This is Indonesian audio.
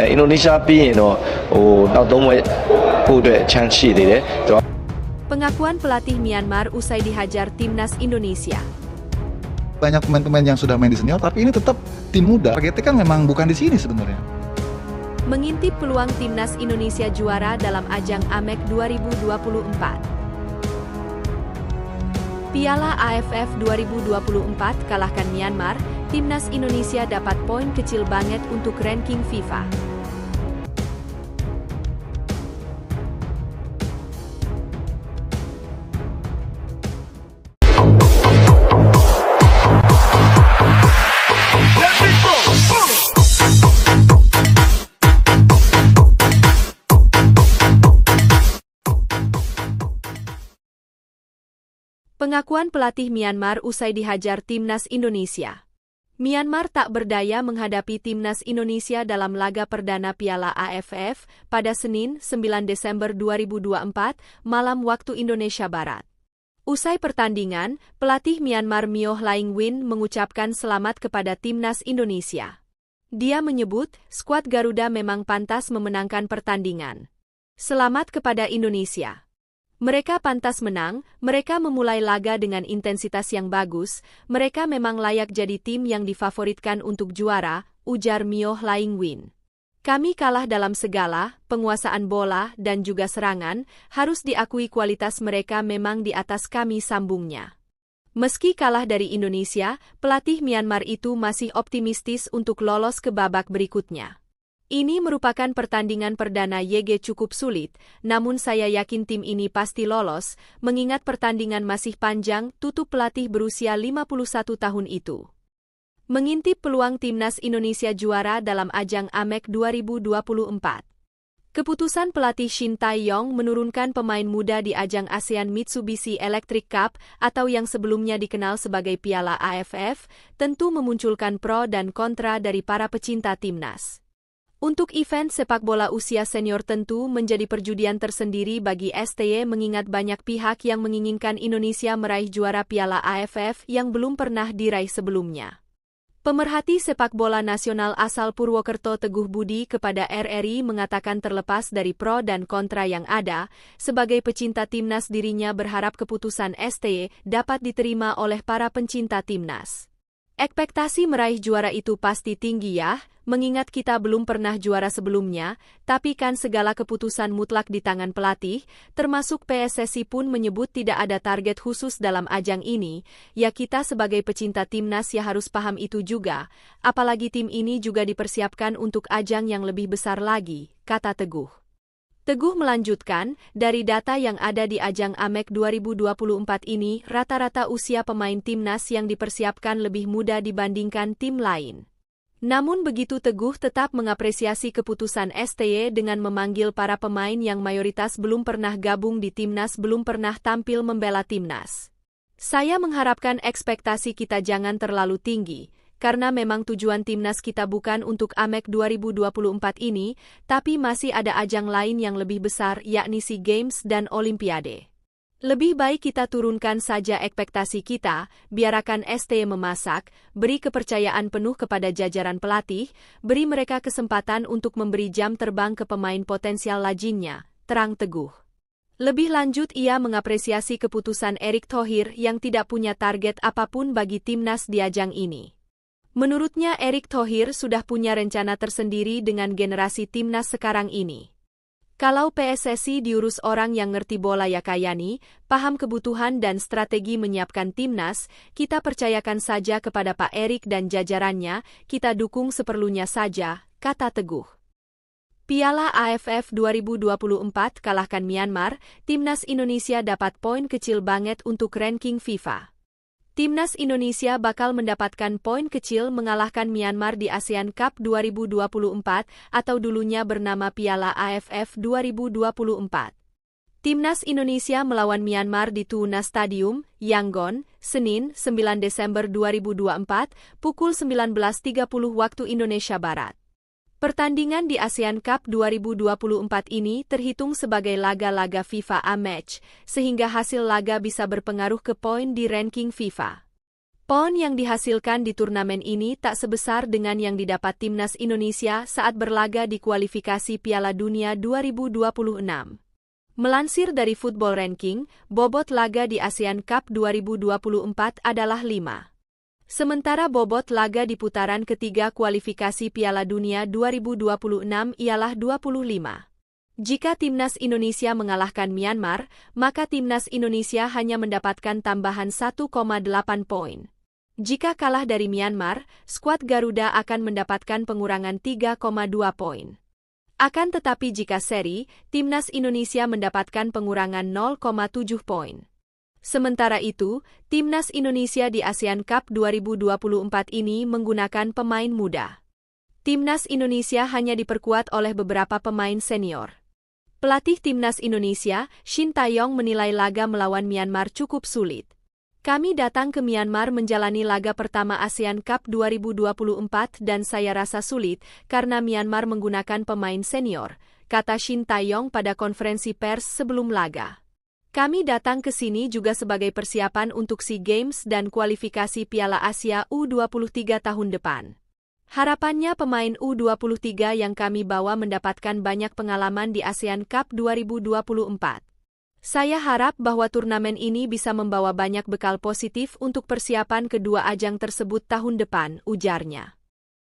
အင်ဒိုနီးရှားပြီးရင်တော့နောက်3ပွဲပို့အတွက်ချမ်းရှိသေးတယ် Pengakuan pelatih Myanmar usai dihajar timnas Indonesia. Banyak pemain-pemain yang sudah main di senior, tapi ini tetap tim muda. Targetnya kan memang bukan di sini sebenarnya. Mengintip peluang timnas Indonesia juara dalam ajang AMEC 2024. Piala AFF 2024 kalahkan Myanmar, timnas Indonesia dapat poin kecil banget untuk ranking FIFA. Pengakuan pelatih Myanmar usai dihajar timnas Indonesia. Myanmar tak berdaya menghadapi timnas Indonesia dalam laga perdana Piala AFF pada Senin 9 Desember 2024 malam waktu Indonesia Barat. Usai pertandingan, pelatih Myanmar Myoh Laing Win mengucapkan selamat kepada timnas Indonesia. Dia menyebut skuad Garuda memang pantas memenangkan pertandingan. Selamat kepada Indonesia. Mereka pantas menang, mereka memulai laga dengan intensitas yang bagus, mereka memang layak jadi tim yang difavoritkan untuk juara, ujar Myoh Laing Win. Kami kalah dalam segala, penguasaan bola dan juga serangan, harus diakui kualitas mereka memang di atas kami, sambungnya. Meski kalah dari Indonesia, pelatih Myanmar itu masih optimistis untuk lolos ke babak berikutnya. Ini merupakan pertandingan perdana YG cukup sulit, namun saya yakin tim ini pasti lolos, mengingat pertandingan masih panjang, tutup pelatih berusia 51 tahun itu. Mengintip peluang timnas Indonesia juara dalam ajang AMEC 2024. Keputusan pelatih Shin Tae-yong menurunkan pemain muda di ajang ASEAN Mitsubishi Electric Cup atau yang sebelumnya dikenal sebagai Piala AFF, tentu memunculkan pro dan kontra dari para pecinta timnas. Untuk event sepak bola usia senior tentu menjadi perjudian tersendiri bagi STY mengingat banyak pihak yang menginginkan Indonesia meraih juara Piala AFF yang belum pernah diraih sebelumnya. Pemerhati sepak bola nasional asal Purwokerto Teguh Budi kepada RRI mengatakan terlepas dari pro dan kontra yang ada, sebagai pecinta timnas dirinya berharap keputusan STY dapat diterima oleh para pencinta timnas. Ekspektasi meraih juara itu pasti tinggi ya, mengingat kita belum pernah juara sebelumnya, tapi kan segala keputusan mutlak di tangan pelatih, termasuk PSSI pun menyebut tidak ada target khusus dalam ajang ini, ya kita sebagai pecinta timnas ya harus paham itu juga, apalagi tim ini juga dipersiapkan untuk ajang yang lebih besar lagi, kata Teguh. Teguh melanjutkan, dari data yang ada di ajang AMEC 2024 ini, rata-rata usia pemain timnas yang dipersiapkan lebih muda dibandingkan tim lain. Namun begitu Teguh tetap mengapresiasi keputusan STY dengan memanggil para pemain yang mayoritas belum pernah gabung di timnas belum pernah tampil membela timnas. Saya mengharapkan ekspektasi kita jangan terlalu tinggi, karena memang tujuan timnas kita bukan untuk AMEC 2024 ini, tapi masih ada ajang lain yang lebih besar yakni SEA Games dan Olimpiade. Lebih baik kita turunkan saja ekspektasi kita, biarkan STY memasak, beri kepercayaan penuh kepada jajaran pelatih, beri mereka kesempatan untuk memberi jam terbang ke pemain potensial lainnya, terang Teguh. Lebih lanjut ia mengapresiasi keputusan Erick Thohir yang tidak punya target apapun bagi timnas di ajang ini. Menurutnya Erick Thohir sudah punya rencana tersendiri dengan generasi timnas sekarang ini. Kalau PSSI diurus orang yang ngerti bola ya Kayani, paham kebutuhan dan strategi menyiapkan timnas, kita percayakan saja kepada Pak Erick dan jajarannya, kita dukung seperlunya saja, kata Teguh. Piala AFF 2024 kalahkan Myanmar, timnas Indonesia dapat poin kecil banget untuk ranking FIFA. Timnas Indonesia bakal mendapatkan poin kecil mengalahkan Myanmar di ASEAN Cup 2024 atau dulunya bernama Piala AFF 2024. Timnas Indonesia melawan Myanmar di Tuna Stadium, Yangon, Senin 9 Desember 2024, pukul 19.30 waktu Indonesia Barat. Pertandingan di ASEAN Cup 2024 ini terhitung sebagai laga-laga FIFA A-Match, sehingga hasil laga bisa berpengaruh ke poin di ranking FIFA. Poin yang dihasilkan di turnamen ini tak sebesar dengan yang didapat timnas Indonesia saat berlaga di kualifikasi Piala Dunia 2026. Melansir dari Football Ranking, bobot laga di ASEAN Cup 2024 adalah 5. Sementara bobot laga di putaran ketiga kualifikasi Piala Dunia 2026 ialah 25. Jika timnas Indonesia mengalahkan Myanmar, maka timnas Indonesia hanya mendapatkan tambahan 1,8 poin. Jika kalah dari Myanmar, skuad Garuda akan mendapatkan pengurangan 3,2 poin. Akan tetapi jika seri, timnas Indonesia mendapatkan pengurangan 0,7 poin. Sementara itu, timnas Indonesia di ASEAN Cup 2024 ini menggunakan pemain muda. Timnas Indonesia hanya diperkuat oleh beberapa pemain senior. Pelatih timnas Indonesia, Shin Tae-yong menilai laga melawan Myanmar cukup sulit. Kami datang ke Myanmar menjalani laga pertama ASEAN Cup 2024 dan saya rasa sulit karena Myanmar menggunakan pemain senior, kata Shin Tae-yong pada konferensi pers sebelum laga. Kami datang ke sini juga sebagai persiapan untuk SEA Games dan kualifikasi Piala Asia U23 tahun depan. Harapannya pemain U23 yang kami bawa mendapatkan banyak pengalaman di ASEAN Cup 2024. Saya harap bahwa turnamen ini bisa membawa banyak bekal positif untuk persiapan kedua ajang tersebut tahun depan, ujarnya.